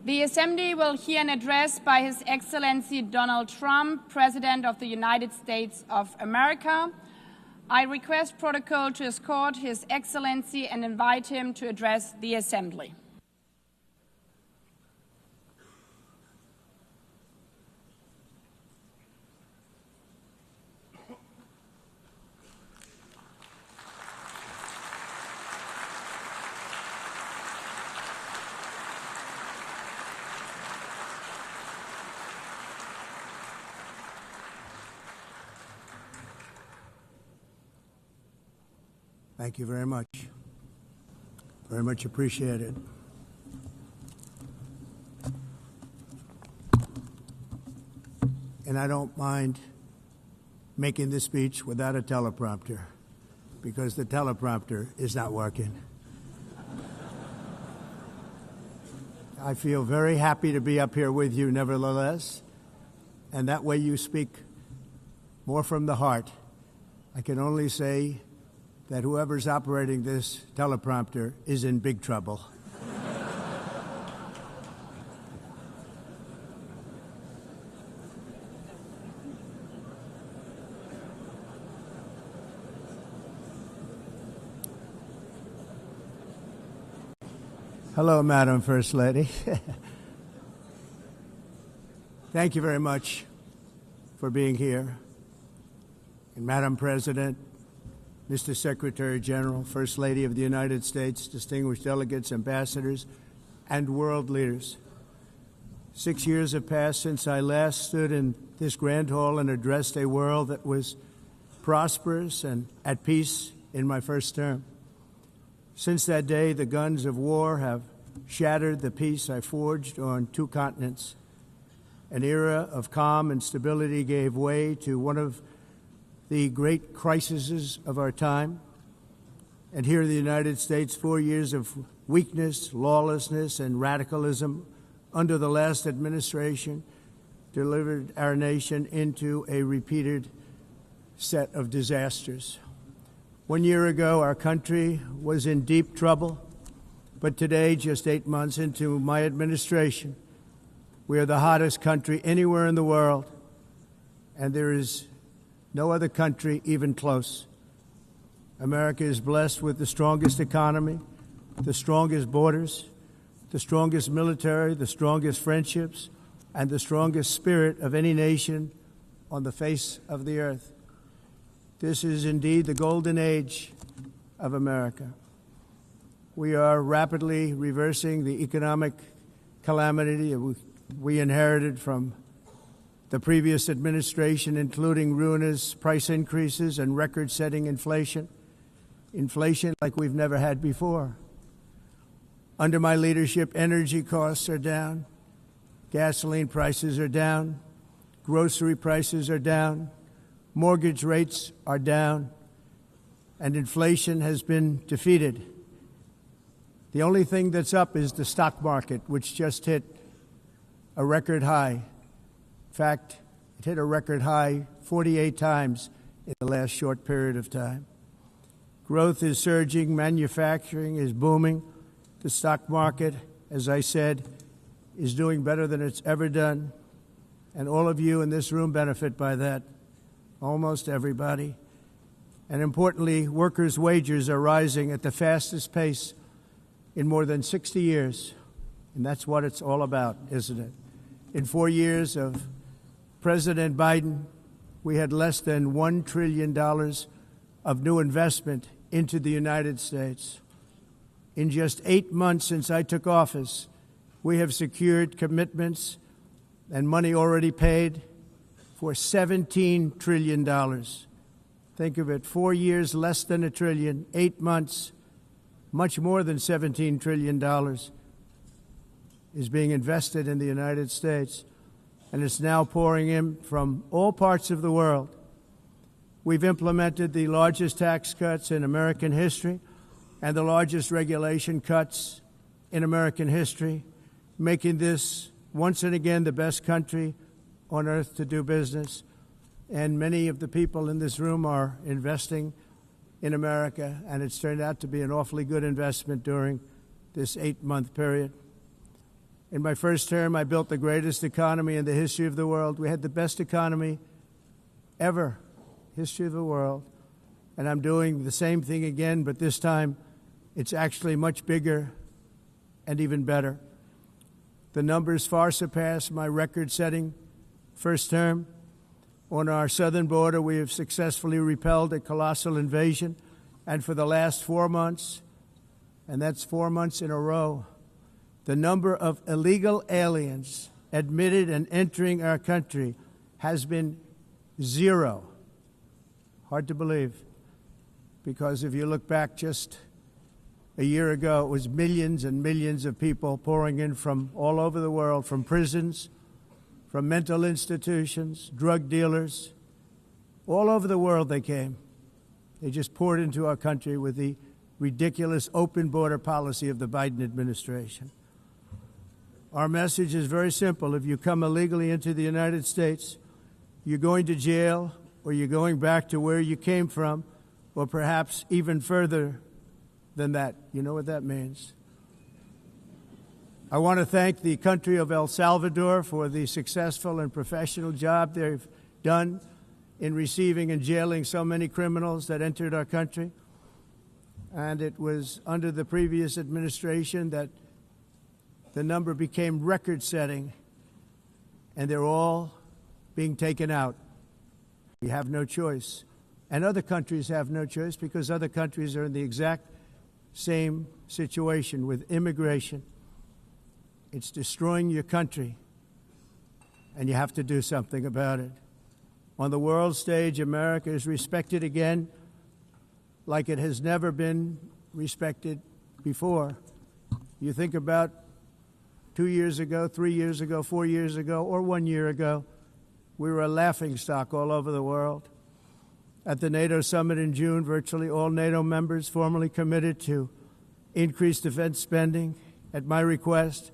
The Assembly will hear an address by His Excellency Donald Trump, President of the United States of America. I request protocol to escort His Excellency and invite him to address the Assembly. Thank you very much. Very much appreciated. And I don't mind making this speech without a teleprompter, because the teleprompter is not working. I feel very happy to be up here with you nevertheless, and that way you speak more from the heart. I can only say that whoever's operating this teleprompter is in big trouble. Hello, Madam First Lady. Thank you very much for being here. And Madam President, Mr. Secretary General, First Lady of the United States, distinguished delegates, ambassadors, and world leaders. 6 years have passed since I last stood in this grand hall and addressed a world that was prosperous and at peace in my first term. Since that day, the guns of war have shattered the peace I forged on 2 continents. An era of calm and stability gave way to one of the great crises of our time. And here in the United States, 4 years of weakness, lawlessness, and radicalism under the last administration delivered our nation into a repeated set of disasters. 1 year ago, our country was in deep trouble, but today, just 8 months into my administration, we are the hottest country anywhere in the world, and there is no other country even close. America is blessed with the strongest economy, the strongest borders, the strongest military, the strongest friendships, and the strongest spirit of any nation on the face of the earth. This is indeed the golden age of America. We are rapidly reversing the economic calamity we inherited from the previous administration, including ruinous price increases and record-setting inflation like we've never had before. Under my leadership, energy costs are down, gasoline prices are down, grocery prices are down, mortgage rates are down, and inflation has been defeated. The only thing that's up is the stock market, which just hit a record high. In fact, it hit a record high 48 times in the last short period of time. Growth is surging, manufacturing is booming. The stock market, as I said, is doing better than it's ever done. And all of you in this room benefit by that, almost everybody. And importantly, workers' wages are rising at the fastest pace in more than 60 years. And that's what it's all about, isn't it? In 4 years of President Biden, we had less than $1 trillion of new investment into the United States. In just 8 months since I took office, we have secured commitments and money already paid for $17 trillion. Think of it, 4 years, less than $1 trillion, 8 months, much more than $17 trillion is being invested in the United States. And it's now pouring in from all parts of the world. We've implemented the largest tax cuts in American history and the largest regulation cuts in American history, making this once and again the best country on earth to do business. And many of the people in this room are investing in America, and it's turned out to be an awfully good investment during this 8-month period. In my first term, I built the greatest economy in the history of the world. We had the best economy ever, history of the world. And I'm doing the same thing again, but this time it's actually much bigger and even better. The numbers far surpass my record-setting first term. On our southern border, we have successfully repelled a colossal invasion, and for the last 4 months, and that's 4 months in a row, the number of illegal aliens admitted and entering our country has been 0. Hard to believe, because if you look back just a year ago, it was millions and millions of people pouring in from all over the world, from prisons, from mental institutions, drug dealers. All over the world they came. They just poured into our country with the ridiculous open border policy of the Biden administration. Our message is very simple. If you come illegally into the United States, you're going to jail, or you're going back to where you came from, or perhaps even further than that. You know what that means. I want to thank the country of El Salvador for the successful and professional job they've done in receiving and jailing so many criminals that entered our country. And it was under the previous administration that the number became record-setting, and they're all being taken out. We have no choice. And other countries have no choice, because other countries are in the exact same situation with immigration. It's destroying your country, and you have to do something about it. On the world stage, America is respected again like it has never been respected before. You think about 2 years ago, 3 years ago, 4 years ago, or 1 year ago, we were a laughingstock all over the world. At the NATO summit in June, virtually all NATO members formally committed to increase defense spending at my request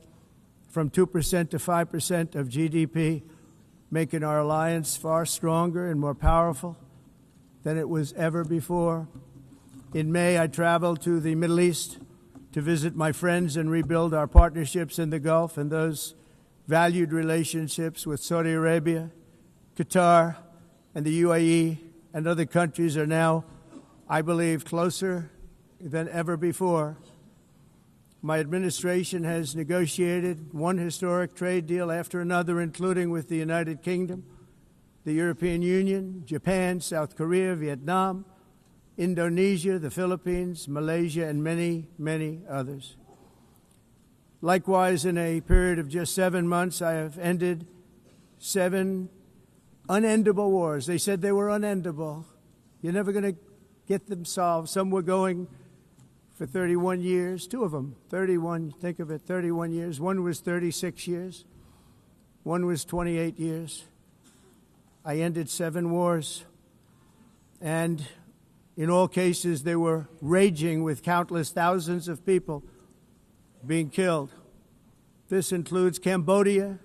from 2% to 5% of GDP, making our alliance far stronger and more powerful than it was ever before. In May, I traveled to the Middle East to visit my friends and rebuild our partnerships in the Gulf and those valued relationships with Saudi Arabia, Qatar, and the UAE, and other countries are now, I believe, closer than ever before. My administration has negotiated one historic trade deal after another, including with the United Kingdom, the European Union, Japan, South Korea, Vietnam, Indonesia, the Philippines, Malaysia, and many, many others. Likewise, in a period of just 7 months, I have ended 7 unendable wars. They said they were unendable. You're never going to get them solved. Some were going for 31 years, 2 of them, 31, think of it, 31 years. One was 36 years. One was 28 years. I ended 7 wars. And in all cases, they were raging with countless thousands of people being killed. This includes Cambodia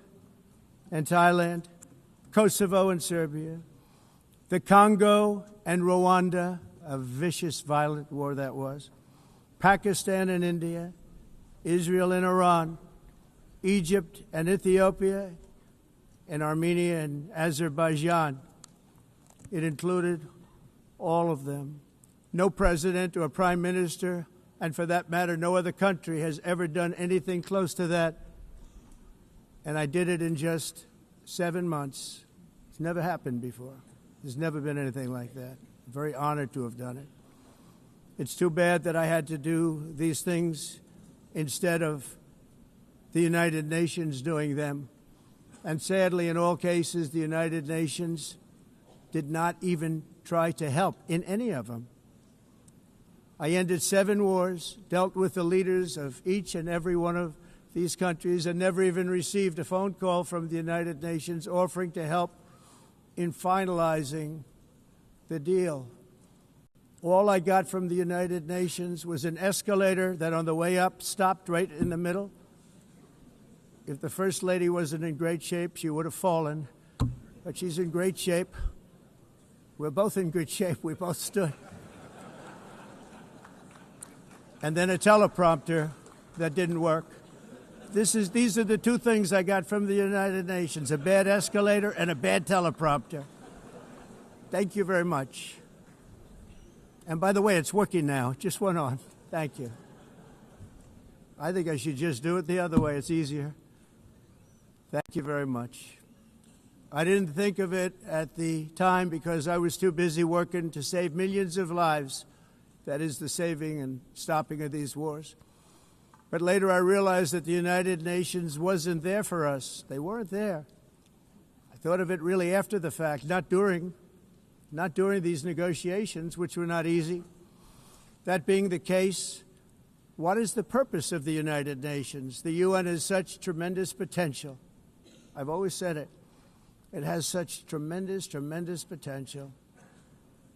and Thailand, Kosovo and Serbia, the Congo and Rwanda, a vicious, violent war that was, Pakistan and India, Israel and Iran, Egypt and Ethiopia, and Armenia and Azerbaijan. It included all of them. No president or prime minister, and for that matter, no other country has ever done anything close to that. And I did it in just 7 months. It's never happened before. There's never been anything like that. I'm very honored to have done it. It's too bad that I had to do these things instead of the United Nations doing them. And sadly, in all cases, the United Nations did not even try to help in any of them. I ended 7 wars, dealt with the leaders of each and every one of these countries, and never even received a phone call from the United Nations offering to help in finalizing the deal. All I got from the United Nations was an escalator that on the way up stopped right in the middle. If the First Lady wasn't in great shape, she would have fallen, but she's in great shape. We're both in good shape. We both stood. And then a teleprompter that didn't work. These are the two things I got from the United Nations, a bad escalator and a bad teleprompter. Thank you very much. And by the way, it's working now. It just went on. Thank you. I think I should just do it the other way. It's easier. Thank you very much. I didn't think of it at the time because I was too busy working to save millions of lives. That is the saving and stopping of these wars. But later I realized that the United Nations wasn't there for us. They weren't there. I thought of it really after the fact, not during these negotiations, which were not easy. That being the case, what is the purpose of the United Nations? The UN has such tremendous potential. I've always said it. It has such tremendous, tremendous potential,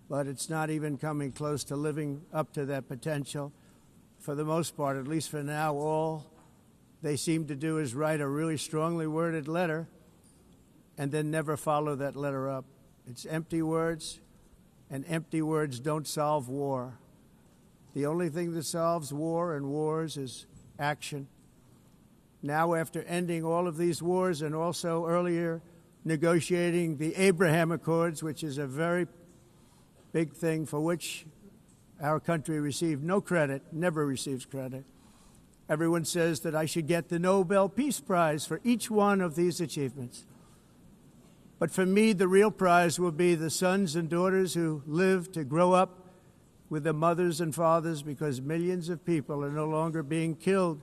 but it's not even coming close to living up to that potential. For the most part, at least for now, all they seem to do is write a really strongly worded letter and then never follow that letter up. It's empty words, and empty words don't solve war. The only thing that solves war and wars is action. Now, after ending all of these wars and also earlier negotiating the Abraham Accords, which is a very big thing for which our country received no credit, never receives credit. Everyone says that I should get the Nobel Peace Prize for each one of these achievements. But for me, the real prize will be the sons and daughters who live to grow up with their mothers and fathers, because millions of people are no longer being killed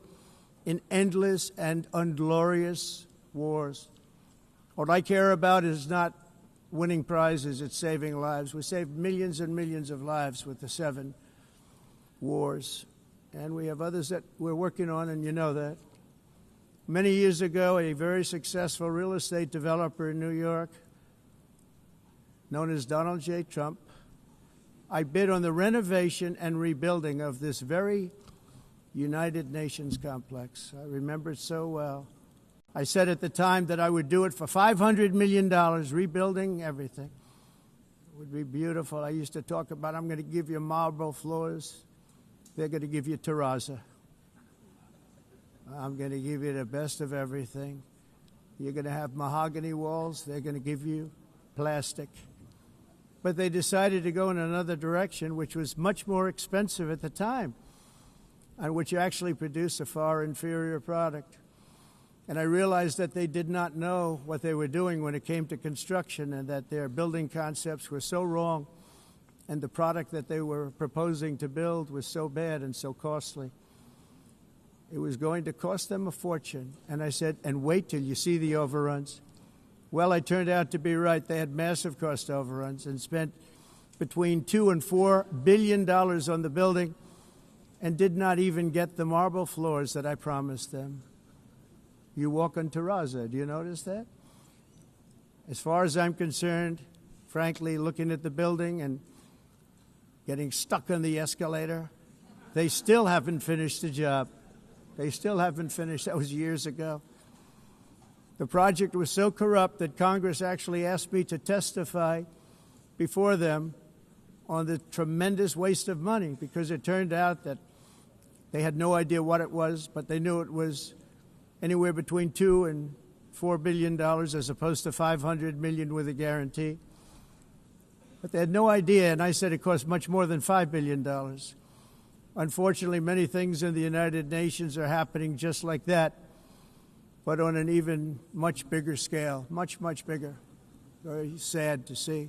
in endless and unglorious wars. What I care about is not winning prizes, it's saving lives. We saved millions and millions of lives with the 7 wars. And we have others that we're working on, and you know that. Many years ago, a very successful real estate developer in New York, known as Donald J. Trump, I bid on the renovation and rebuilding of this very United Nations complex. I remember it so well. I said at the time that I would do it for $500 million, rebuilding everything. It would be beautiful. I used to talk about, I'm going to give you marble floors. They're going to give you terrazzo. I'm going to give you the best of everything. You're going to have mahogany walls. They're going to give you plastic. But they decided to go in another direction, which was much more expensive at the time, and which actually produced a far inferior product. And I realized that they did not know what they were doing when it came to construction, and that their building concepts were so wrong, and the product that they were proposing to build was so bad and so costly. It was going to cost them a fortune. And I said, and wait till you see the overruns. Well, I turned out to be right. They had massive cost overruns and spent between $2 and $4 billion on the building and did not even get the marble floors that I promised them. You walk on terrazzo. Do you notice that? As far as I'm concerned, frankly, looking at the building and getting stuck on the escalator, they still haven't finished the job. They still haven't finished. That was years ago. The project was so corrupt that Congress actually asked me to testify before them on the tremendous waste of money, because it turned out that they had no idea what it was, but they knew it was anywhere between $2 and $4 billion as opposed to $500 million with a guarantee. But they had no idea, and I said it cost much more than $5 billion. Unfortunately, many things in the United Nations are happening just like that, but on an even much bigger scale, much, much bigger. Very sad to see.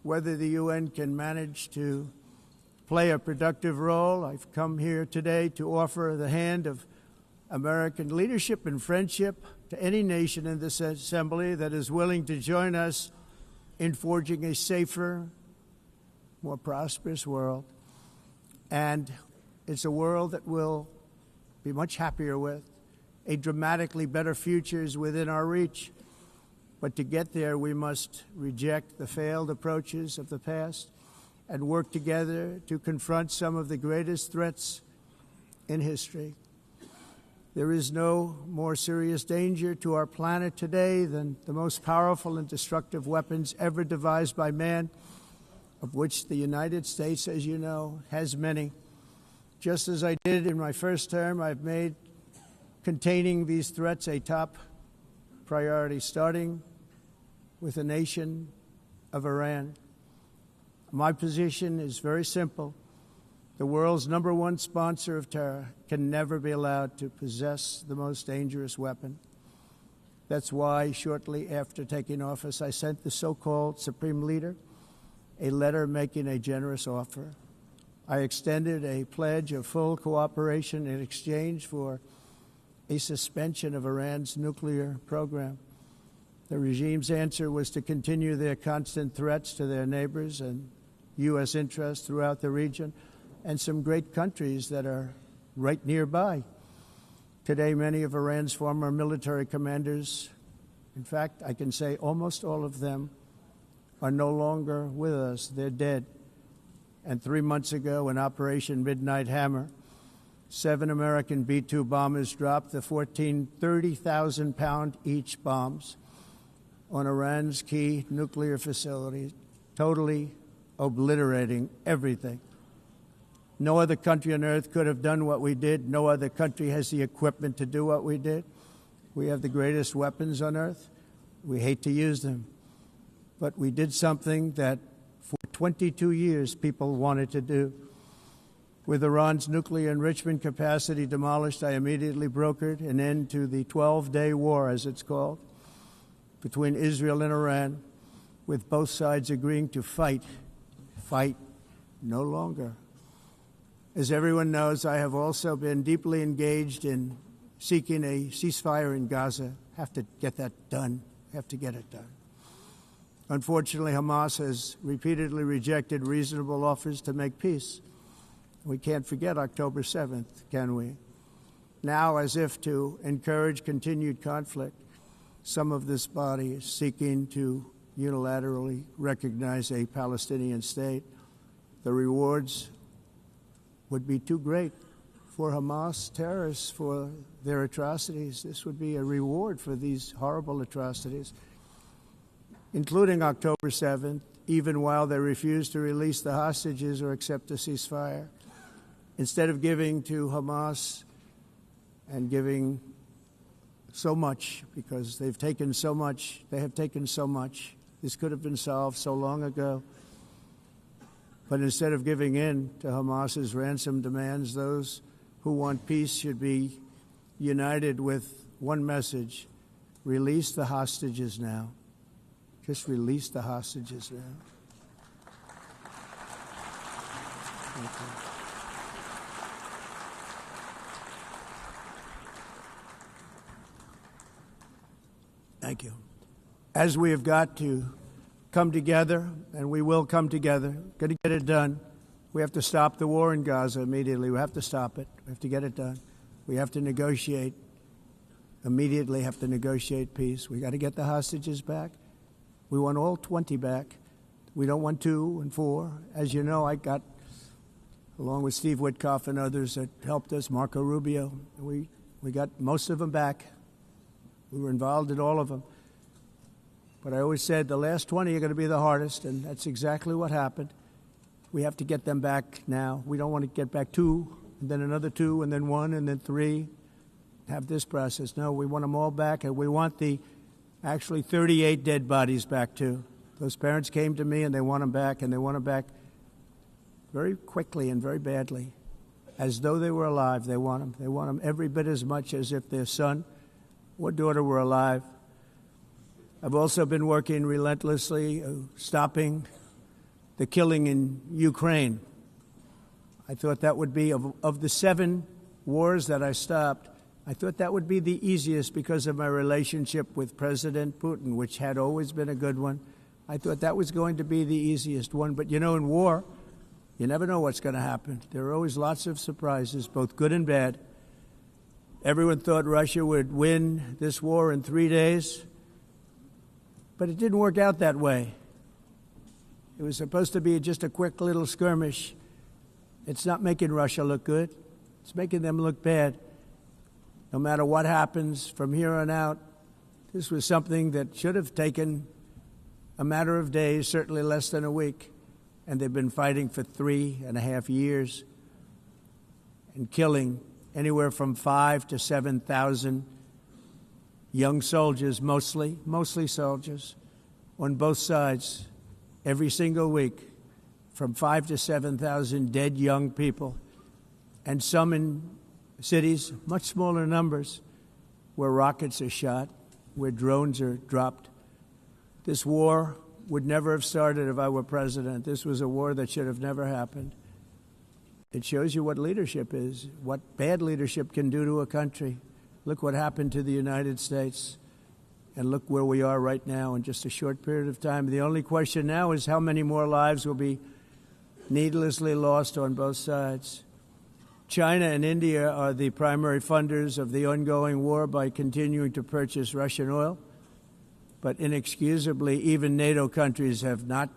Whether the UN can manage to play a productive role, I've come here today to offer the hand of American leadership and friendship to any nation in this assembly that is willing to join us in forging a safer, more prosperous world. And it's a world that we'll be much happier with. A dramatically better future is within our reach. But to get there, we must reject the failed approaches of the past and work together to confront some of the greatest threats in history. There is no more serious danger to our planet today than the most powerful and destructive weapons ever devised by man, of which the United States, as you know, has many. Just as I did in my first term, I've made containing these threats a top priority, starting with the nation of Iran. My position is very simple. The world's #1 sponsor of terror can never be allowed to possess the most dangerous weapon. That's why, shortly after taking office, I sent the so-called Supreme Leader a letter making a generous offer. I extended a pledge of full cooperation in exchange for a suspension of Iran's nuclear program. The regime's answer was to continue their constant threats to their neighbors and U.S. interests throughout the region and some great countries that are right nearby. Today, many of Iran's former military commanders, in fact, I can say almost all of them, are no longer with us. They're dead. And 3 months ago, in Operation Midnight Hammer, 7 American B-2 bombers dropped the 14 30,000-pound each bombs on Iran's key nuclear facilities, totally obliterating everything. No other country on earth could have done what we did. No other country has the equipment to do what we did. We have the greatest weapons on earth. We hate to use them. But we did something that for 22 years people wanted to do. With Iran's nuclear enrichment capacity demolished, I immediately brokered an end to the 12-day war, as it's called, between Israel and Iran, with both sides agreeing to fight no longer. As everyone knows, I have also been deeply engaged in seeking a ceasefire in Gaza. Have to get that done. Have to get it done. Unfortunately, Hamas has repeatedly rejected reasonable offers to make peace. We can't forget October 7th, can we? Now, as if to encourage continued conflict, some of this body is seeking to unilaterally recognize a Palestinian state. The rewards would be too great for Hamas terrorists for their atrocities. This would be a reward for these horrible atrocities, including October 7th, even while they refuse to release the hostages or accept a ceasefire. Instead of giving to Hamas and giving so much, because they've taken so much, they have taken so much. This could have been solved so long ago. But instead of giving in to Hamas's ransom demands, those who want peace should be united with one message: release the hostages now. Just release the hostages now. Thank you. Thank you. As we have got to come together, and we will come together, got to get it done. We have to stop the war in Gaza immediately. We have to stop it. We have to get it done. We have to negotiate, immediately have to negotiate peace. We got to get the hostages back. We want all 20 back. We don't want 2 and 4. As you know, I got, along with Steve Witkoff and others that helped us, Marco Rubio, we got most of them back. We were involved in all of them. But I always said the last 20 are going to be the hardest, and that's exactly what happened. We have to get them back now. We don't want to get back 2, and then another 2, and then 1, and then 3, have this process. No, we want them all back, and we want the actually 38 dead bodies back, too. Those parents came to me, and they want them back, and they want them back very quickly and very badly, as though they were alive. They want them. They want them every bit as much as if their son or daughter were alive. I've also been working relentlessly, stopping the killing in Ukraine. I thought that would be, of the 7 wars that I stopped, I thought that would be the easiest because of my relationship with President Putin, which had always been a good one. I thought that was going to be the easiest one. But, you know, in war, you never know what's going to happen. There are always lots of surprises, both good and bad. Everyone thought Russia would win this war in 3 days. But it didn't work out that way. It was supposed to be just a quick little skirmish. It's not making Russia look good. It's making them look bad. No matter what happens from here on out, this was something that should have taken a matter of days, certainly less than a week. And they've been fighting for 3.5 years and killing anywhere from 5,000 to 7,000 young soldiers, mostly soldiers, on both sides, every single week, from 5,000 to 7,000 dead young people, and some in cities, much smaller numbers, where rockets are shot, where drones are dropped. This war would never have started if I were president. This was a war that should have never happened. It shows you what leadership is, what bad leadership can do to a country. Look what happened to the United States, and look where we are right now in just a short period of time. The only question now is how many more lives will be needlessly lost on both sides. China and India are the primary funders of the ongoing war by continuing to purchase Russian oil. But inexcusably, even NATO countries have not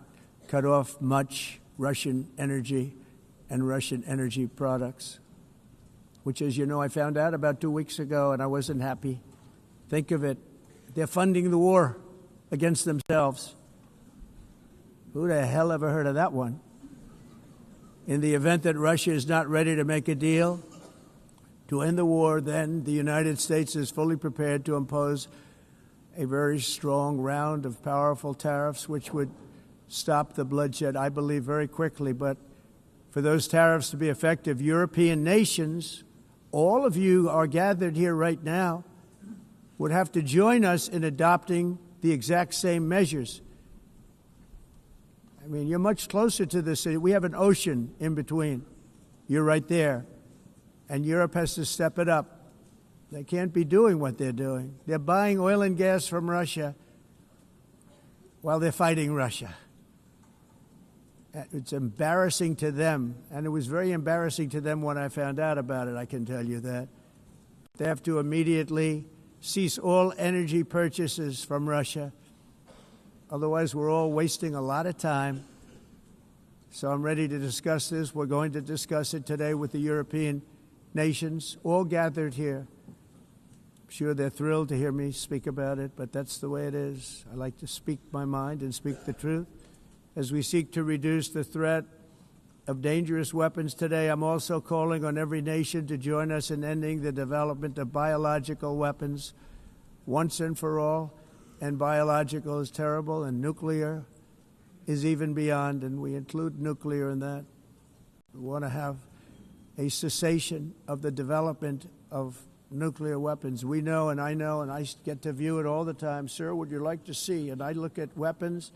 cut off much Russian energy and Russian energy products, which, as you know, I found out about 2 weeks ago, and I wasn't happy. Think of it. They're funding the war against themselves. Who the hell ever heard of that one? In the event that Russia is not ready to make a deal to end the war, then the United States is fully prepared to impose a very strong round of powerful tariffs, which would stop the bloodshed, I believe, very quickly. But for those tariffs to be effective, European nations, all of you are gathered here right now, would have to join us in adopting the exact same measures. I mean, you're much closer to this. We have an ocean in between. You're right there. And Europe has to step it up. They can't be doing what they're doing. They're buying oil and gas from Russia while they're fighting Russia. It's embarrassing to them, and it was very embarrassing to them when I found out about it, I can tell you that. They have to immediately cease all energy purchases from Russia. Otherwise, we're all wasting a lot of time. So I'm ready to discuss this. We're going to discuss it today with the European nations, all gathered here. I'm sure they're thrilled to hear me speak about it, but that's the way it is. I like to speak my mind and speak the truth. As we seek to reduce the threat of dangerous weapons today, I'm also calling on every nation to join us in ending the development of biological weapons once and for all. And biological is terrible, and nuclear is even beyond, and we include nuclear in that. We want to have a cessation of the development of nuclear weapons. We know, and I get to view it all the time. Sir, would you like to see? And I look at weapons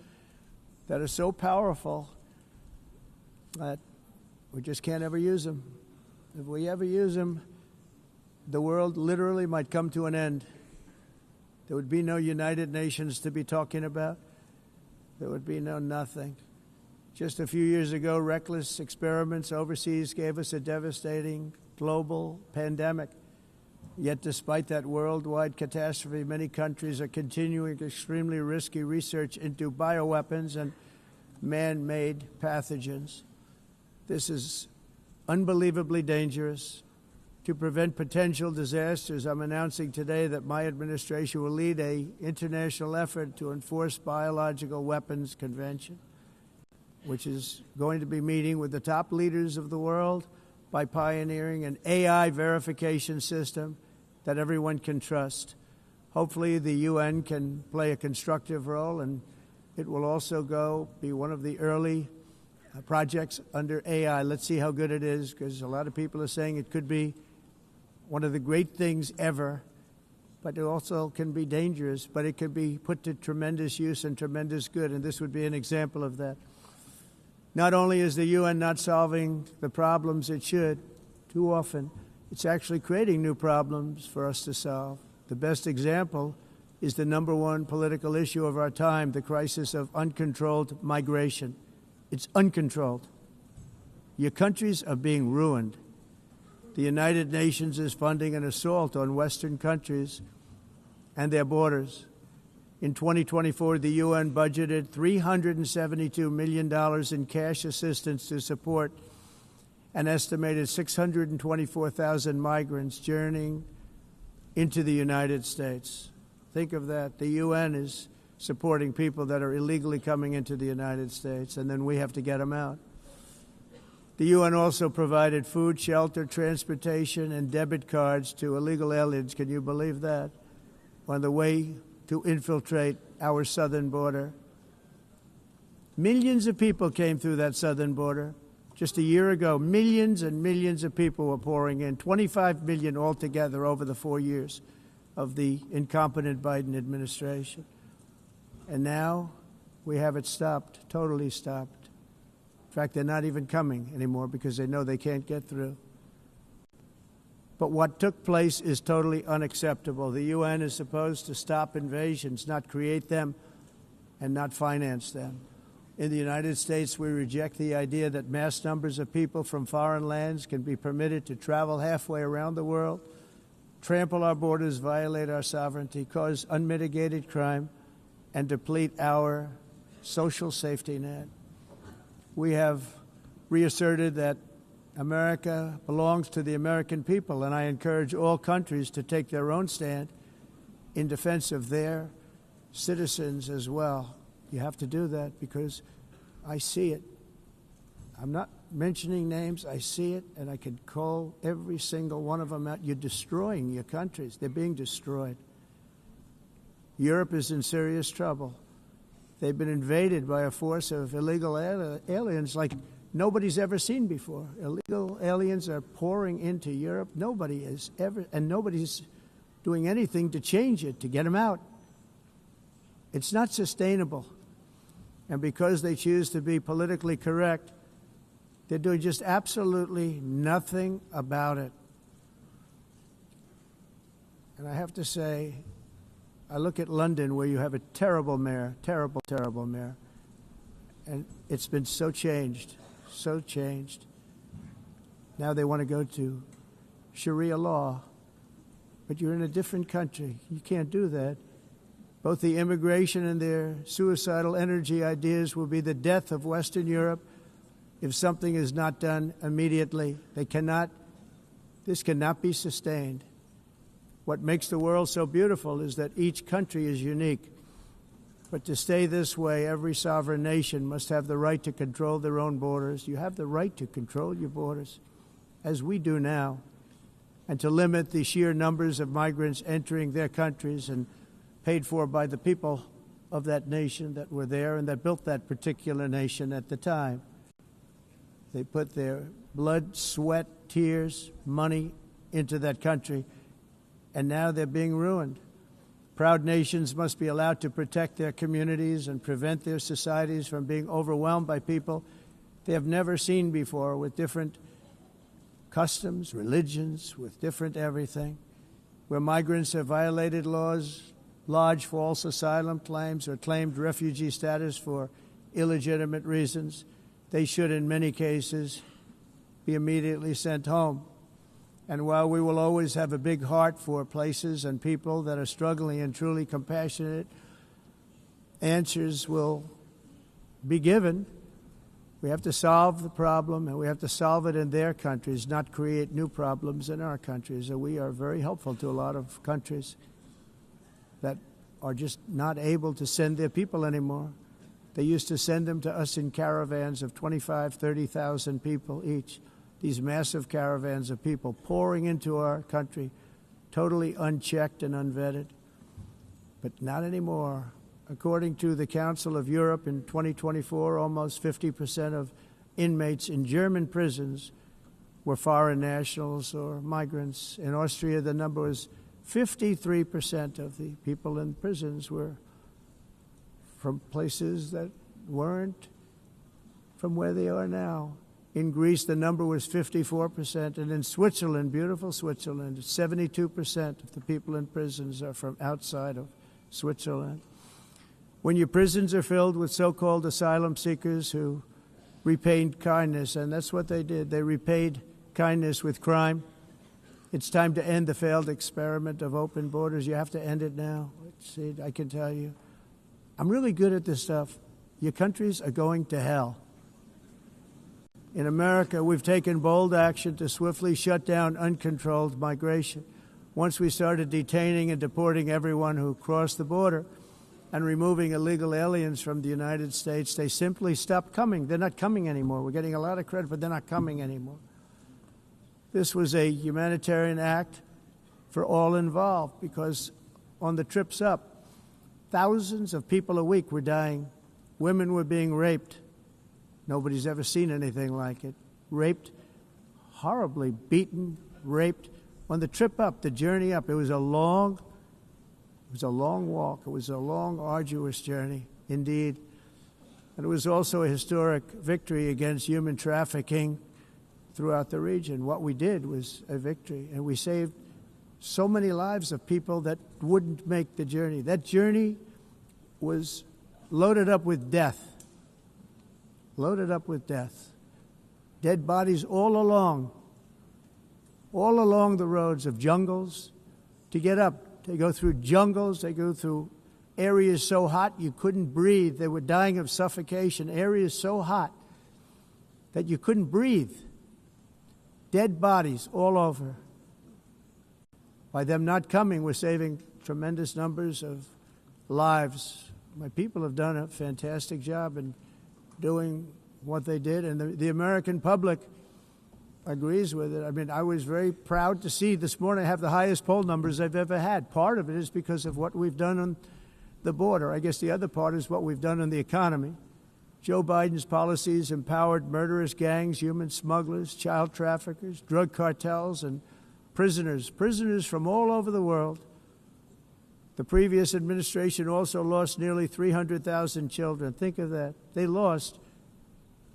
that are so powerful that we just can't ever use them. If we ever use them, the world literally might come to an end. There would be no United Nations to be talking about. There would be no nothing. Just a few years ago, reckless experiments overseas gave us a devastating global pandemic. Yet despite that worldwide catastrophe, many countries are continuing extremely risky research into bioweapons and man-made pathogens. This is unbelievably dangerous. To prevent potential disasters, I'm announcing today that my administration will lead an international effort to enforce Biological Weapons Convention, which is going to be meeting with the top leaders of the world by pioneering an AI verification system that everyone can trust. Hopefully the UN can play a constructive role, and it will also be one of the early projects under AI. Let's see how good it is, because a lot of people are saying it could be one of the great things ever, but it also can be dangerous, but it can be put to tremendous use and tremendous good, and this would be an example of that. Not only is the UN not solving the problems it should, too often, it's actually creating new problems for us to solve. The best example is the number one political issue of our time, the crisis of uncontrolled migration. It's uncontrolled. Your countries are being ruined. The United Nations is funding an assault on Western countries and their borders. In 2024, the UN budgeted $372 million in cash assistance to support an estimated 624,000 migrants journeying into the United States. Think of that. The UN is supporting people that are illegally coming into the United States, and then we have to get them out. The UN also provided food, shelter, transportation, and debit cards to illegal aliens. Can you believe that? On the way to infiltrate our southern border. Millions of people came through that southern border. Just a year ago, millions and millions of people were pouring in, 25 million altogether over the 4 years of the incompetent Biden administration. And now we have it stopped, totally stopped. In fact, they're not even coming anymore because they know they can't get through. But what took place is totally unacceptable. The UN is supposed to stop invasions, not create them and not finance them. In the United States, we reject the idea that mass numbers of people from foreign lands can be permitted to travel halfway around the world, trample our borders, violate our sovereignty, cause unmitigated crime, and deplete our social safety net. We have reasserted that America belongs to the American people, and I encourage all countries to take their own stand in defense of their citizens as well. You have to do that because I see it. I'm not mentioning names. I see it, and I can call every single one of them out. You're destroying your countries. They're being destroyed. Europe is in serious trouble. They've been invaded by a force of illegal aliens like nobody's ever seen before. Illegal aliens are pouring into Europe. Nobody is ever, and nobody's doing anything to change it, to get them out. It's not sustainable. And because they choose to be politically correct, they're doing just absolutely nothing about it. And I have to say, I look at London where you have a terrible mayor, terrible, terrible mayor. And it's been so changed, so changed. Now they want to go to Sharia law. But you're in a different country. You can't do that. Both the immigration and their suicidal energy ideas will be the death of Western Europe if something is not done immediately. This cannot be sustained. What makes the world so beautiful is that each country is unique. But to stay this way, every sovereign nation must have the right to control their own borders. You have the right to control your borders, as we do now, and to limit the sheer numbers of migrants entering their countries and paid for by the people of that nation that were there and that built that particular nation at the time. They put their blood, sweat, tears, money into that country, and now they're being ruined. Proud nations must be allowed to protect their communities and prevent their societies from being overwhelmed by people they have never seen before, with different customs, religions, with different everything. Where migrants have violated laws, lodged false asylum claims, or claimed refugee status for illegitimate reasons, they should, in many cases, be immediately sent home. And while we will always have a big heart for places and people that are struggling and truly compassionate, answers will be given. We have to solve the problem, and we have to solve it in their countries, not create new problems in our countries. And we are very helpful to a lot of countries that are just not able to send their people anymore. They used to send them to us in caravans of 25,000, 30,000 people each. These massive caravans of people pouring into our country, totally unchecked and unvetted. But not anymore. According to the Council of Europe in 2024, almost 50% of inmates in German prisons were foreign nationals or migrants. In Austria, the number was 53% of the people in prisons were from places that weren't from where they are now. In Greece, the number was 54%, and in Switzerland, beautiful Switzerland, 72% of the people in prisons are from outside of Switzerland. When your prisons are filled with so-called asylum seekers who repaid kindness, and that's what they did, they repaid kindness with crime. It's time to end the failed experiment of open borders. You have to end it now. See, I can tell you. I'm really good at this stuff. Your countries are going to hell. In America, we've taken bold action to swiftly shut down uncontrolled migration. Once we started detaining and deporting everyone who crossed the border, and removing illegal aliens from the United States, they simply stopped coming. They're not coming anymore. We're getting a lot of credit, but they're not coming anymore. This was a humanitarian act for all involved, because on the trips up, thousands of people a week were dying. Women were being raped. Nobody's ever seen anything like it. Raped, horribly beaten, raped. On the trip up, the journey up, it was a long walk. It was a long, arduous journey, indeed. And it was also a historic victory against human trafficking throughout the region. What we did was a victory, and we saved so many lives of people that wouldn't make the journey. That journey was loaded up with death. Loaded up with death. Dead bodies all along the roads of jungles to get up. They go through jungles, they go through areas so hot you couldn't breathe. They were dying of suffocation, areas so hot that you couldn't breathe. Dead bodies all over. By them not coming, we're saving tremendous numbers of lives. My people have done a fantastic job in doing what they did, and the American public agrees with it. I mean, I was very proud to see this morning I have the highest poll numbers I've ever had. Part of it is because of what we've done on the border. I guess the other part is what we've done on the economy. Joe Biden's policies empowered murderous gangs, human smugglers, child traffickers, drug cartels, and prisoners from all over the world. The previous administration also lost nearly 300,000 children. Think of that. They lost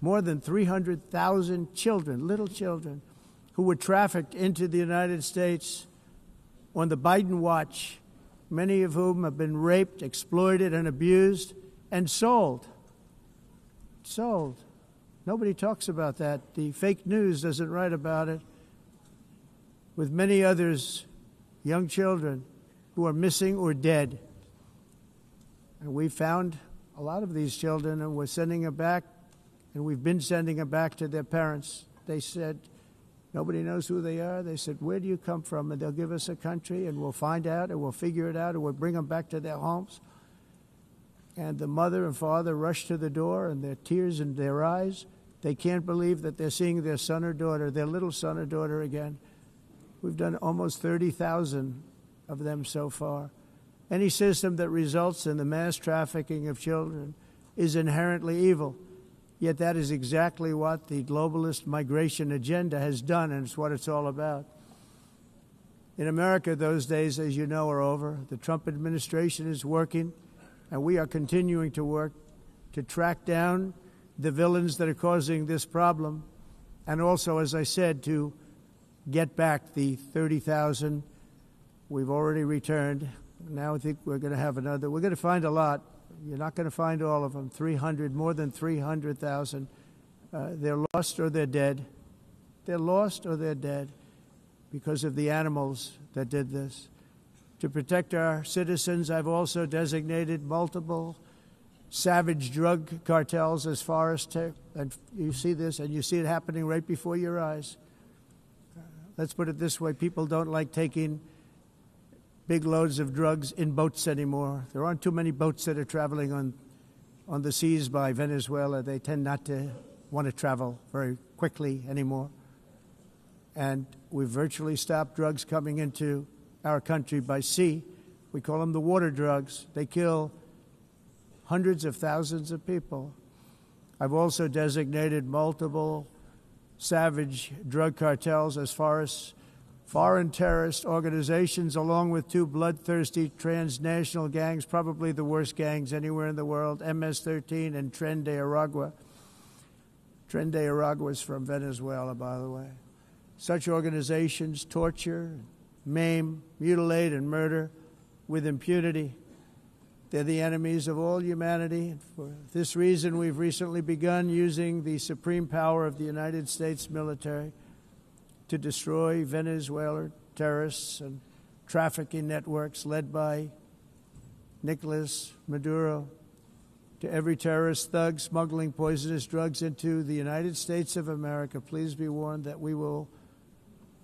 more than 300,000 children, little children, who were trafficked into the United States on the Biden watch, many of whom have been raped, exploited, and abused, and sold. Sold. Nobody talks about that. The fake news doesn't write about it. With many others, young children who are missing or dead. And we found a lot of these children, and we're sending them back, and we've been sending them back to their parents. They said, nobody knows who they are. They said, where do you come from? And they'll give us a country, and we'll find out, and we'll figure it out, and we'll bring them back to their homes. And the mother and father rush to the door, and their tears in their eyes. They can't believe that they're seeing their son or daughter, their little son or daughter again. We've done almost 30,000 of them so far. Any system that results in the mass trafficking of children is inherently evil. Yet that is exactly what the globalist migration agenda has done, and it's what it's all about. In America, those days, as you know, are over. The Trump administration is working, and we are continuing to work to track down the villains that are causing this problem, and also, as I said, to get back the 30,000 we've already returned. Now I think we're going to have another. We're going to find a lot. You're not going to find all of them. More than 300,000. They're lost or they're dead. They're lost or they're dead because of the animals that did this. To protect our citizens, I've also designated multiple savage drug cartels as far as and you see this, and you see it happening right before your eyes. Let's put it this way. People don't like taking big loads of drugs in boats anymore. There aren't too many boats that are traveling on the seas by Venezuela. They tend not to want to travel very quickly anymore. And we've virtually stopped drugs coming into our country by sea. We call them the water drugs. They kill hundreds of thousands of people. I've also designated multiple savage drug cartels as far as foreign terrorist organizations, along with two bloodthirsty transnational gangs, probably the worst gangs anywhere in the world, MS-13 and Tren de Aragua. Tren de Aragua is from Venezuela, by the way. Such organizations torture, maim, mutilate, and murder with impunity. They're the enemies of all humanity. For this reason, we've recently begun using the supreme power of the United States military to destroy Venezuelan terrorists and trafficking networks led by Nicolas Maduro. To every terrorist thug smuggling poisonous drugs into the United States of America, please be warned that we will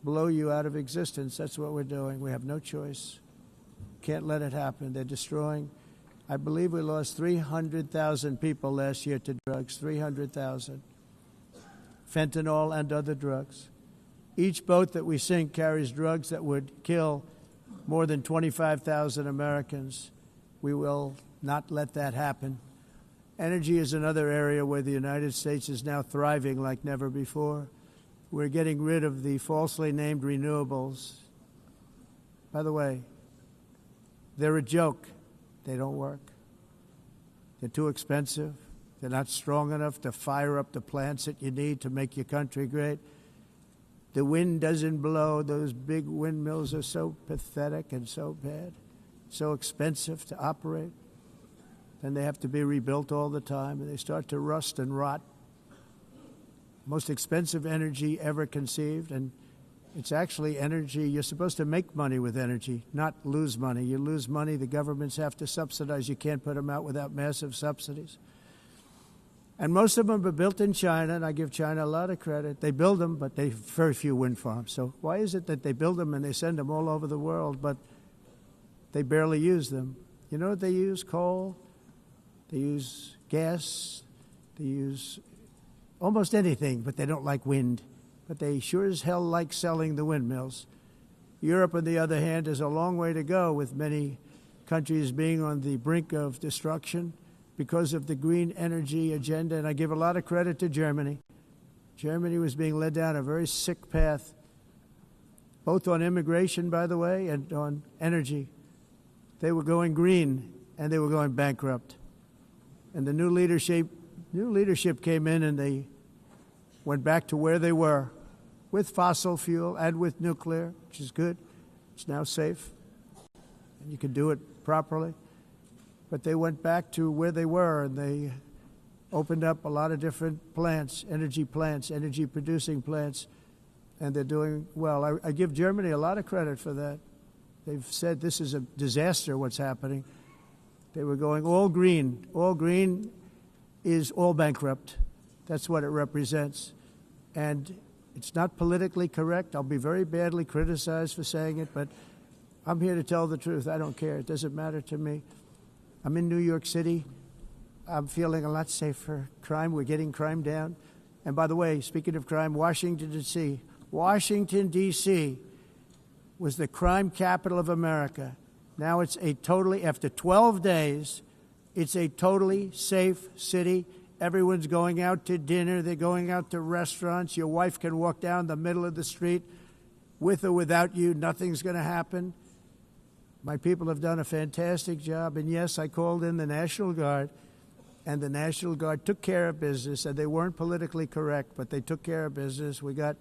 blow you out of existence. That's what we're doing. We have no choice. Can't let it happen. They're destroying I believe we lost 300,000 people last year to drugs, 300,000. Fentanyl and other drugs. Each boat that we sink carries drugs that would kill more than 25,000 Americans. We will not let that happen. Energy is another area where the United States is now thriving like never before. We're getting rid of the falsely named renewables. By the way, they're a joke. They don't work. They're too expensive. They're not strong enough to fire up the plants that you need to make your country great. The wind doesn't blow. Those big windmills are so pathetic and so bad, so expensive to operate. And they have to be rebuilt all the time, and they start to rust and rot. Most expensive energy ever conceived, and it's actually energy. You're supposed to make money with energy, not lose money. You lose money, the governments have to subsidize. You can't put them out without massive subsidies. And most of them are built in China, and I give China a lot of credit. They build them, but they have very few wind farms. So why is it that they build them and they send them all over the world, but they barely use them? You know what they use? Coal. They use gas. They use almost anything, but they don't like wind. But they sure as hell like selling the windmills. Europe, on the other hand, has a long way to go, with many countries being on the brink of destruction because of the green energy agenda. And I give a lot of credit to Germany. Germany was being led down a very sick path, both on immigration, by the way, and on energy. They were going green, and they were going bankrupt. And the new leadership came in, and they went back to where they were, with fossil fuel and with nuclear, which is good. It's now safe, and you can do it properly. But they went back to where they were, and they opened up a lot of different plants, energy-producing plants, and they're doing well. I give Germany a lot of credit for that. They've said this is a disaster, what's happening. They were going all green. All green is all bankrupt. That's what it represents. And it's not politically correct. I'll be very badly criticized for saying it, but I'm here to tell the truth. I don't care. It doesn't matter to me. I'm in New York City. I'm feeling a lot safer. Crime, we're getting crime down. And by the way, speaking of crime, Washington, D.C. Washington, D.C. was the crime capital of America. Now it's after 12 days, it's a totally safe city. Everyone's going out to dinner. They're going out to restaurants. Your wife can walk down the middle of the street with or without you. Nothing's going to happen. My people have done a fantastic job. And yes, I called in the National Guard, and the National Guard took care of business. And they weren't politically correct, but they took care of business. We got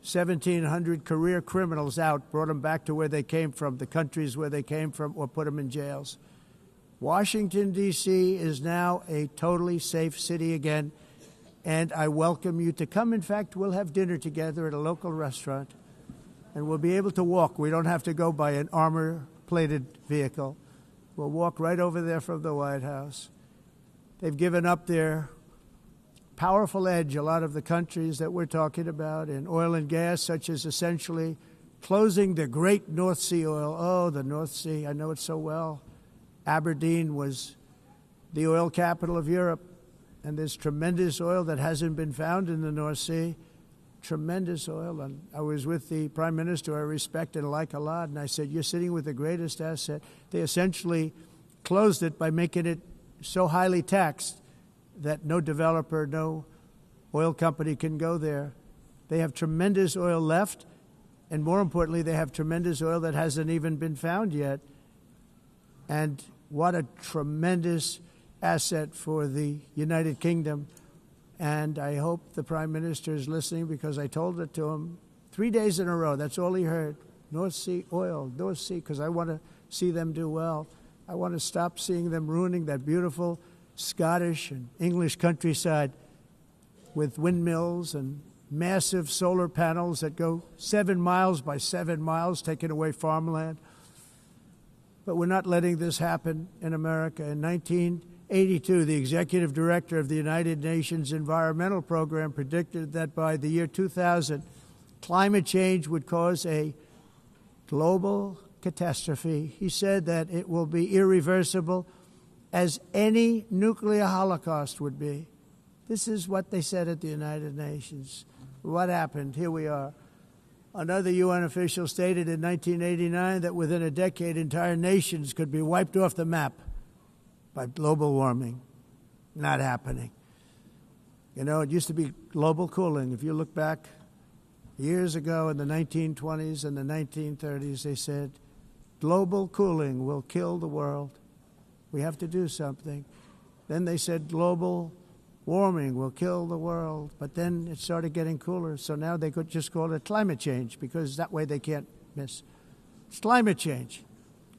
1,700 career criminals out, brought them back to where they came from, the countries where they came from, or put them in jails. Washington, D.C. is now a totally safe city again, and I welcome you to come. In fact, we'll have dinner together at a local restaurant, and we'll be able to walk. We don't have to go by an armor-plated vehicle. We'll walk right over there from the White House. They've given up their powerful edge, a lot of the countries that we're talking about, in oil and gas, such as essentially closing the great North Sea oil. Oh, the North Sea, I know it so well. Aberdeen was the oil capital of Europe, and there's tremendous oil that hasn't been found in the North Sea, tremendous oil. And I was with the Prime Minister I respect and like a lot, and I said, you're sitting with the greatest asset. They essentially closed it by making it so highly taxed that no developer, no oil company can go there. They have tremendous oil left, and more importantly, they have tremendous oil that hasn't even been found yet. And what a tremendous asset for the United Kingdom. And I hope the Prime Minister is listening, because I told it to him 3 days in a row. That's all he heard. North Sea oil, North Sea, because I want to see them do well. I want to stop seeing them ruining that beautiful Scottish and English countryside with windmills and massive solar panels that go 7 miles by 7 miles, taking away farmland. But we're not letting this happen in America. In 1982, the executive director of the United Nations Environmental Program predicted that by the year 2000, climate change would cause a global catastrophe. He said that it will be irreversible. as any nuclear holocaust would be. This is what they said at the United Nations. What happened? Here we are. Another UN official stated in 1989 that within a decade, entire nations could be wiped off the map by global warming. Not happening. You know, it used to be global cooling. If you look back years ago in the 1920s and the 1930s, they said, global cooling will kill the world. We have to do something. Then they said global warming will kill the world. But then it started getting cooler. So now they could just call it climate change because that way they can't miss. It's climate change.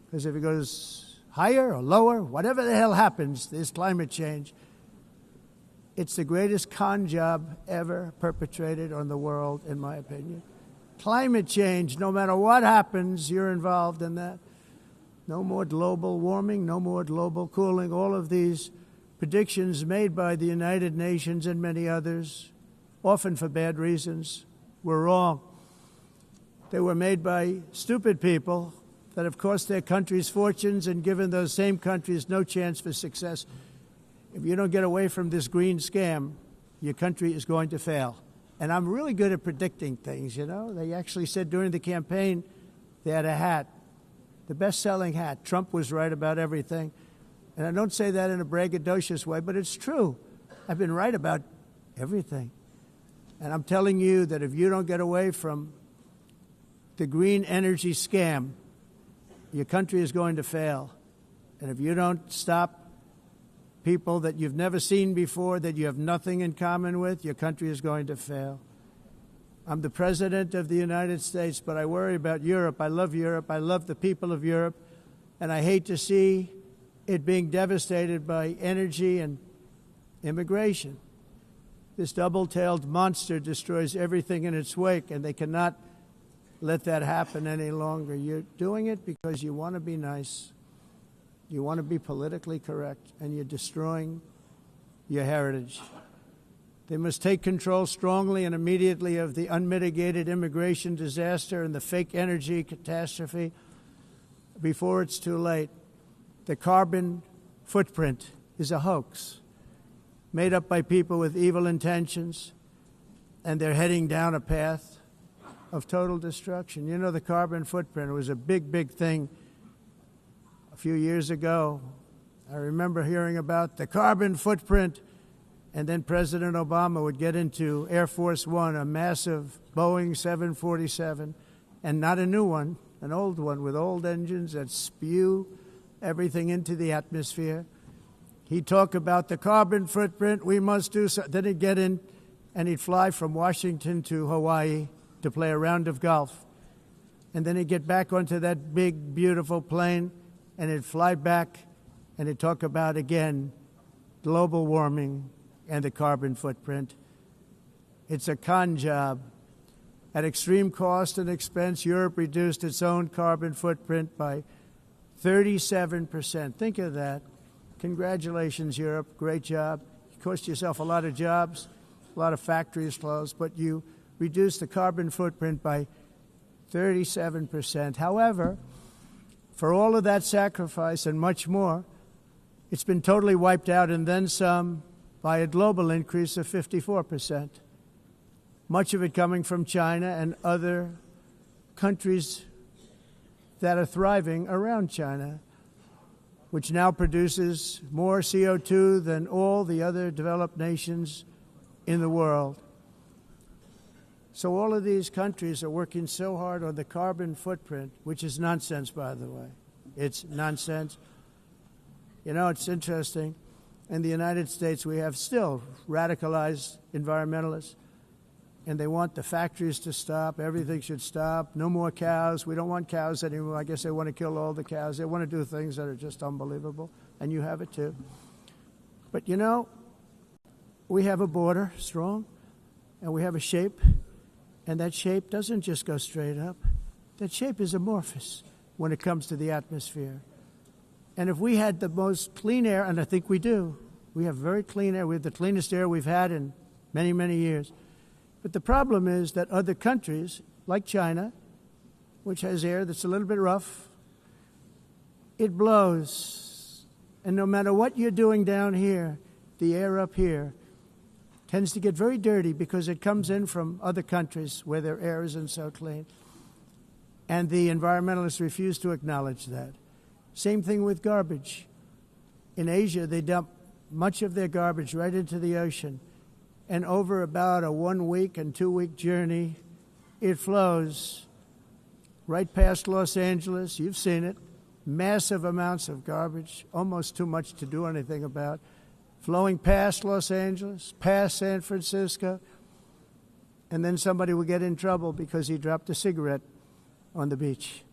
Because if it goes higher or lower, whatever the hell happens, there's climate change. It's the greatest con job ever perpetrated on the world, in my opinion. Climate change, no matter what happens, you're involved in that. No more global warming, no more global cooling. All of these predictions made by the United Nations and many others, often for bad reasons, were wrong. They were made by stupid people that have cost their countries fortunes and given those same countries no chance for success. If you don't get away from this green scam, your country is going to fail. And I'm really good at predicting things, you know. They actually said during the campaign they had a hat, the best-selling hat. Trump was right about everything. And I don't say that in a braggadocious way, but it's true. I've been right about everything. And I'm telling you that if you don't get away from the green energy scam, your country is going to fail. And if you don't stop people that you've never seen before, that you have nothing in common with, your country is going to fail. I'm the President of the United States, but I worry about Europe. I love Europe. I love the people of Europe. And I hate to see it being devastated by energy and immigration. This double-tailed monster destroys everything in its wake, and they cannot let that happen any longer. You're doing it because you want to be nice. You want to be politically correct, and you're destroying your heritage. They must take control strongly and immediately of the unmitigated immigration disaster and the fake energy catastrophe before it's too late. The carbon footprint is a hoax made up by people with evil intentions, and they're heading down a path of total destruction. You know, the carbon footprint was a big, big thing a few years ago. I remember hearing about the carbon footprint, and then President Obama would get into Air Force One, a massive Boeing 747, and not a new one, an old one with old engines that spew everything into the atmosphere. He'd talk about the carbon footprint, we must do so. Then he'd get in and he'd fly from Washington to Hawaii to play a round of golf. And then he'd get back onto that big, beautiful plane and he'd fly back and he'd talk about, again, global warming and the carbon footprint. It's a con job. At extreme cost and expense, Europe reduced its own carbon footprint by 37%. Think of that. Congratulations, Europe. Great job. You cost yourself a lot of jobs, a lot of factories closed, but you reduced the carbon footprint by 37%. However, for all of that sacrifice and much more, it's been totally wiped out and then some by a global increase of 54%. Much of it coming from China and other countries that are thriving around China, which now produces more CO2 than all the other developed nations in the world. So all of these countries are working so hard on the carbon footprint, which is nonsense, by the way. It's nonsense. You know, it's interesting. In the United States, we have still radicalized environmentalists, and they want the factories to stop. Everything should stop. No more cows. We don't want cows anymore. I guess they want to kill all the cows. They want to do things that are just unbelievable, and you have it too. But, you know, we have a border, strong, and we have a shape, and that shape doesn't just go straight up. That shape is amorphous when it comes to the atmosphere. And if we had the most clean air, and I think we do, we have very clean air. We have the cleanest air we've had in many, many years. But the problem is that other countries, like China, which has air that's a little bit rough, it blows And no matter what you're doing down here, the air up here tends to get very dirty because it comes in from other countries where their air isn't so clean. And the environmentalists refuse to acknowledge that. Same thing with garbage. In Asia, they dump much of their garbage right into the ocean. And over about a 1 week and 2 week journey, it flows right past Los Angeles. You've seen it. Massive amounts of garbage, almost too much to do anything about, flowing past Los Angeles, past San Francisco, and then somebody will get in trouble because he dropped a cigarette on the beach.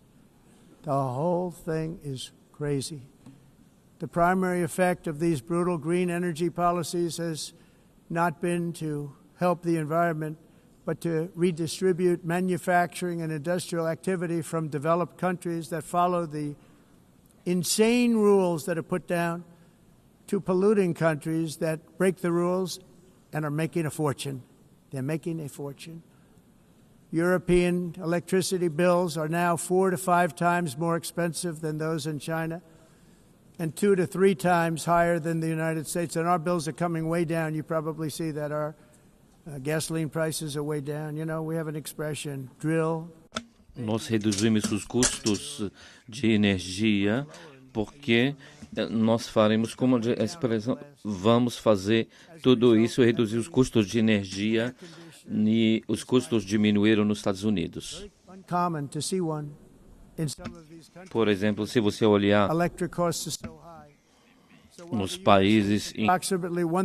The whole thing is crazy. The primary effect of these brutal green energy policies has not been to help the environment, but to redistribute manufacturing and industrial activity from developed countries that follow the insane rules that are put down to polluting countries that break the rules and are making a fortune. They're making a fortune. European electricity bills are now 4 to 5 times more expensive than those in China, and 2 to 3 times higher than the United States. And our bills are coming way down. You probably see that our gasoline prices are way down. You know, we have an expression, drill. Nós reduzimos os custos de energia porque nós faremos, como a expressão, vamos fazer tudo isso, reduzir os custos de energia, e os custos diminuíram nos Estados Unidos. Por exemplo, se você olhar nos países em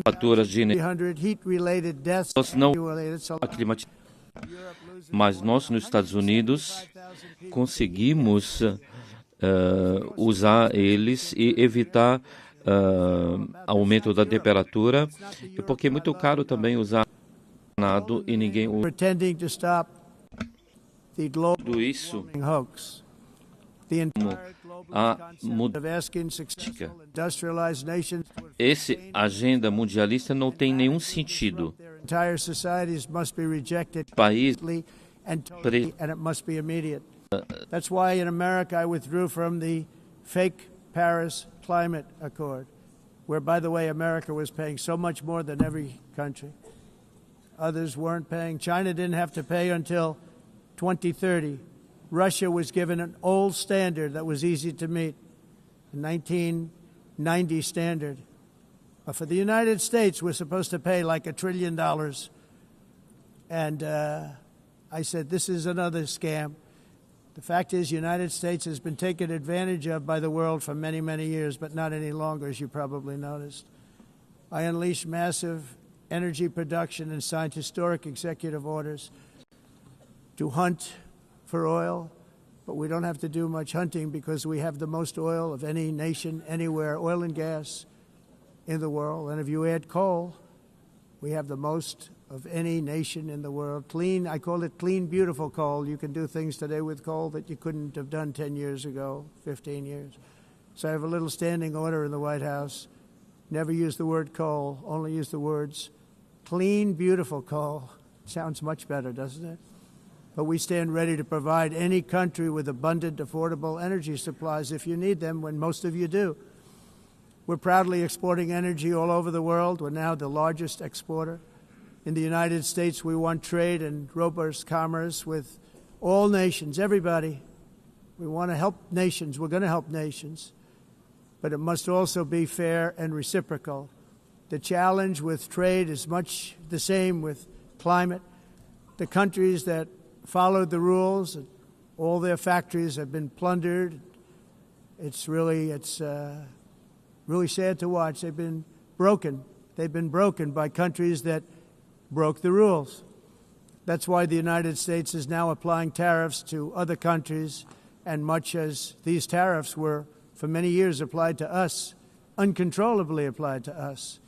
faturas de energia, nós não climatizamos, mas nós nos Estados Unidos conseguimos usar eles e evitar aumento da temperatura, e porque é muito caro também usar nada e ninguém usa. Tudo isso a mudança. Essa agenda mundialista não tem nenhum sentido. País That's why in America I withdrew from the fake Paris Climate Accord, where, by the way, America was paying so much more than every country. Others weren't paying. China didn't have to pay until 2030. Russia was given an old standard that was easy to meet, a 1990 standard. But for the United States, we're supposed to pay like $1 trillion. And I said, this is another scam. The fact is, the United States has been taken advantage of by the world for many, many years, but not any longer, as you probably noticed. I unleashed massive energy production and signed historic executive orders to hunt for oil, but we don't have to do much hunting because we have the most oil of any nation anywhere, oil and gas in the world. And if you add coal, we have the most of any nation in the world. Clean, I call it clean, beautiful coal. You can do things today with coal that you couldn't have done 10 years ago, 15 years. So I have a little standing order in the White House. Never use the word coal, only use the words clean, beautiful coal. Sounds much better, doesn't it? But we stand ready to provide any country with abundant, affordable energy supplies if you need them, when most of you do. We're proudly exporting energy all over the world. We're now the largest exporter. In the United States, we want trade and robust commerce with all nations, everybody. We want to help nations. We're going to help nations. But it must also be fair and reciprocal. The challenge with trade is much the same with climate. The countries that followed the rules, all their factories have been plundered. It's really sad to watch. They've been broken. They've been broken by countries that broke the rules. That's why the United States is now applying tariffs to other countries, and much as these tariffs were for many years applied to us, uncontrollably applied to us.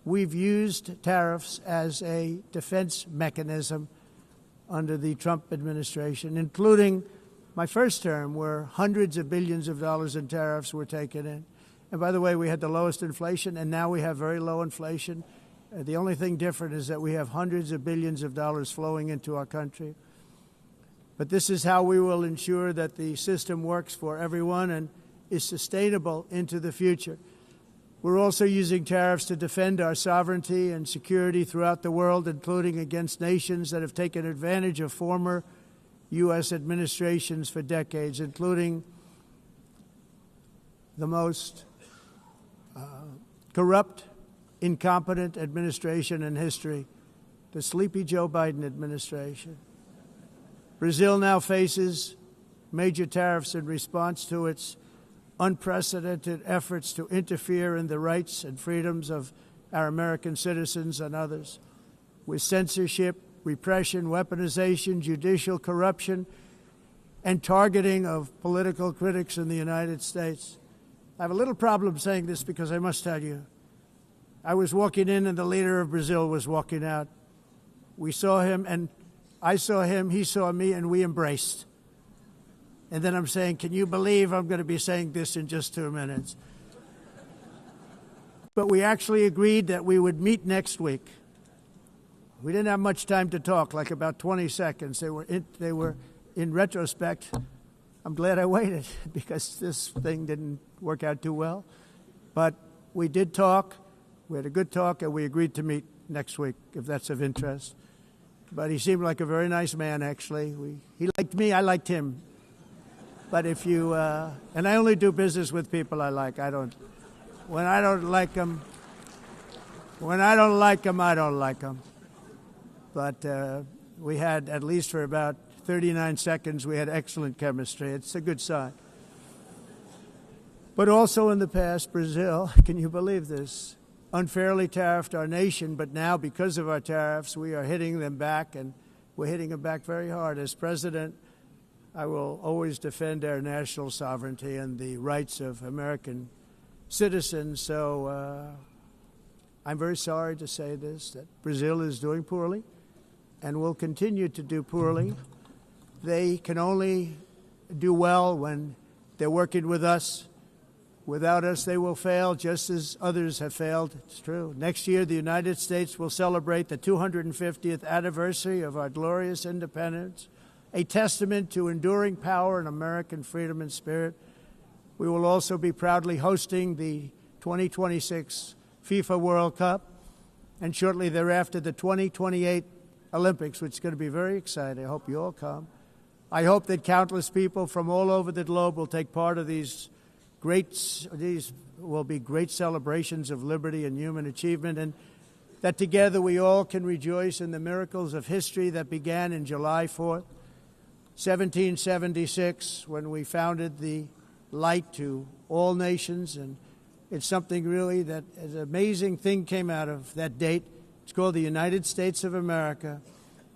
We've used tariffs as a defense mechanism under the Trump administration, including my first term, where hundreds of billions of dollars in tariffs were taken in. And by the way, we had the lowest inflation, and now we have very low inflation. The only thing different is that we have hundreds of billions of dollars flowing into our country. But this is how we will ensure that the system works for everyone and is sustainable into the future. We're also using tariffs to defend our sovereignty and security throughout the world, including against nations that have taken advantage of former U.S. administrations for decades, including the most corrupt, incompetent administration in history, the sleepy Joe Biden administration. Brazil now faces major tariffs in response to its unprecedented efforts to interfere in the rights and freedoms of our American citizens and others, with censorship, repression, weaponization, judicial corruption, and targeting of political critics in the United States. I have a little problem saying this because I must tell you, I was walking in and the leader of Brazil was walking out. We saw him and I saw him, he saw me, and we embraced. And then I'm saying, can you believe I'm going to be saying this in just 2 minutes? But we actually agreed that we would meet next week. We didn't have much time to talk, like about 20 seconds. They were in retrospect, I'm glad I waited because this thing didn't work out too well. But we did talk. We had a good talk, and we agreed to meet next week, if that's of interest. But he seemed like a very nice man, actually. He liked me, I liked him. But if you, and I only do business with people I like. When I don't like them, I don't like them. But we had, at least for about 39 seconds, we had excellent chemistry. It's a good sign. But also in the past, Brazil, can you believe this, unfairly tariffed our nation, but now because of our tariffs, we are hitting them back, and we're hitting them back very hard. As president, I will always defend our national sovereignty and the rights of American citizens. So I'm very sorry to say this, that Brazil is doing poorly and will continue to do poorly. They can only do well when they're working with us. Without us, they will fail, just as others have failed. It's true. Next year, the United States will celebrate the 250th anniversary of our glorious independence, a testament to enduring power and American freedom and spirit. We will also be proudly hosting the 2026 FIFA World Cup, and shortly thereafter, the 2028 Olympics, which is going to be very exciting. I hope you all come. I hope that countless people from all over the globe will take part of these will be great celebrations of liberty and human achievement, and that together we all can rejoice in the miracles of history that began in July 4th, 1776, when we founded the light to all nations. And it's something really that an amazing thing came out of that date. It's called the United States of America.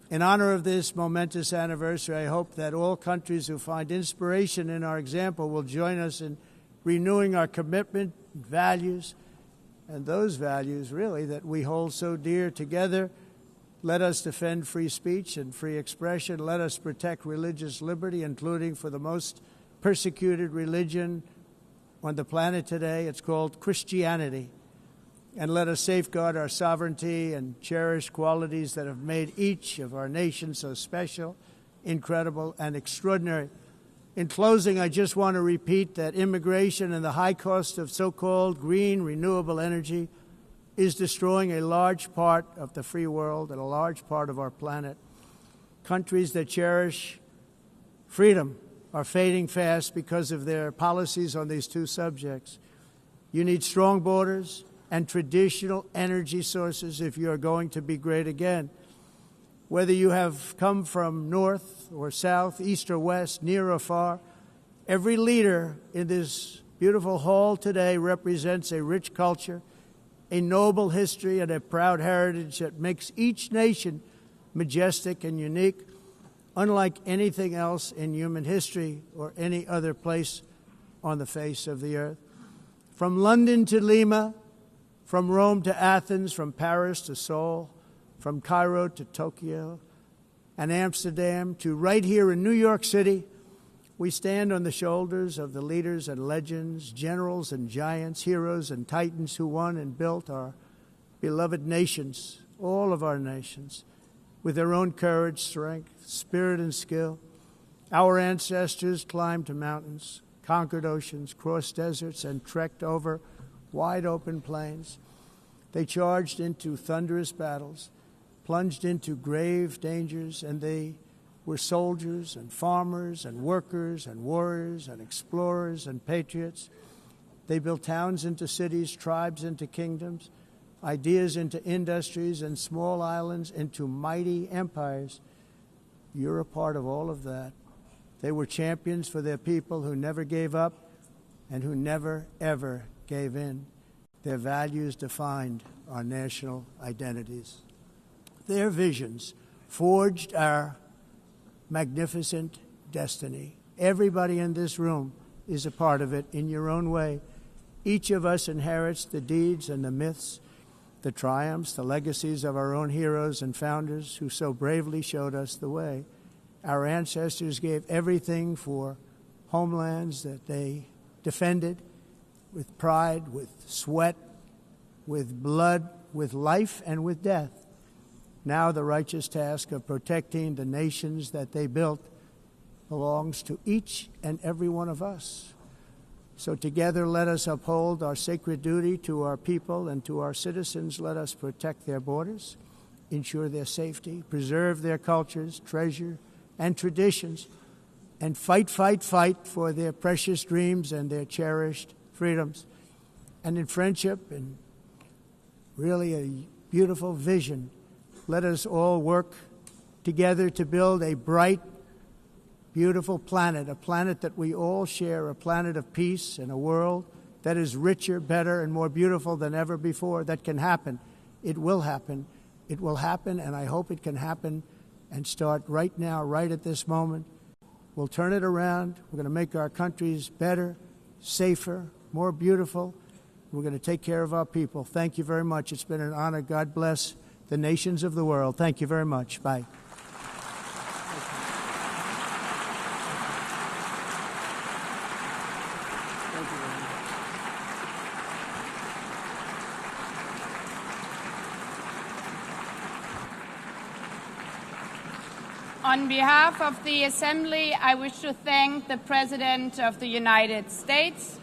In honor of this momentous anniversary, I hope that all countries who find inspiration in our example will join us in renewing our commitment, values, and those values, really, that we hold so dear together. Let us defend free speech and free expression. Let us protect religious liberty, including for the most persecuted religion on the planet today. It's called Christianity. And let us safeguard our sovereignty and cherish qualities that have made each of our nations so special, incredible, and extraordinary. In closing, I just want to repeat that immigration and the high cost of so-called green renewable energy is destroying a large part of the free world and a large part of our planet. Countries that cherish freedom are fading fast because of their policies on these two subjects. You need strong borders and traditional energy sources if you are going to be great again. Whether you have come from north or south, east or west, near or far, every leader in this beautiful hall today represents a rich culture, a noble history, and a proud heritage that makes each nation majestic and unique, unlike anything else in human history or any other place on the face of the earth. From London to Lima, from Rome to Athens, from Paris to Seoul, from Cairo to Tokyo and Amsterdam to right here in New York City, we stand on the shoulders of the leaders and legends, generals and giants, heroes and titans who won and built our beloved nations, all of our nations, with their own courage, strength, spirit, and skill. Our ancestors climbed mountains, conquered oceans, crossed deserts, and trekked over wide open plains. They charged into thunderous battles, plunged into grave dangers, and they were soldiers and farmers and workers and warriors and explorers and patriots. They built towns into cities, tribes into kingdoms, ideas into industries, and small islands into mighty empires. You're a part of all of that. They were champions for their people who never gave up and who never, ever gave in. Their values defined our national identities. Their visions forged our magnificent destiny. Everybody in this room is a part of it in your own way. Each of us inherits the deeds and the myths, the triumphs, the legacies of our own heroes and founders who so bravely showed us the way. Our ancestors gave everything for homelands that they defended with pride, with sweat, with blood, with life, and with death. Now the righteous task of protecting the nations that they built belongs to each and every one of us. So together let us uphold our sacred duty to our people and to our citizens. Let us protect their borders, ensure their safety, preserve their cultures, treasure, and traditions, and fight, fight, fight for their precious dreams and their cherished freedoms. And in friendship and really a beautiful vision, let us all work together to build a bright, beautiful planet, a planet that we all share, a planet of peace and a world that is richer, better, and more beautiful than ever before. That can happen. It will happen. It will happen, and I hope it can happen and start right now, right at this moment. We'll turn it around. We're going to make our countries better, safer, more beautiful. We're going to take care of our people. Thank you very much. It's been an honor. God bless the nations of the world. Thank you very much. Bye. On behalf of the Assembly, I wish to thank the President of the United States,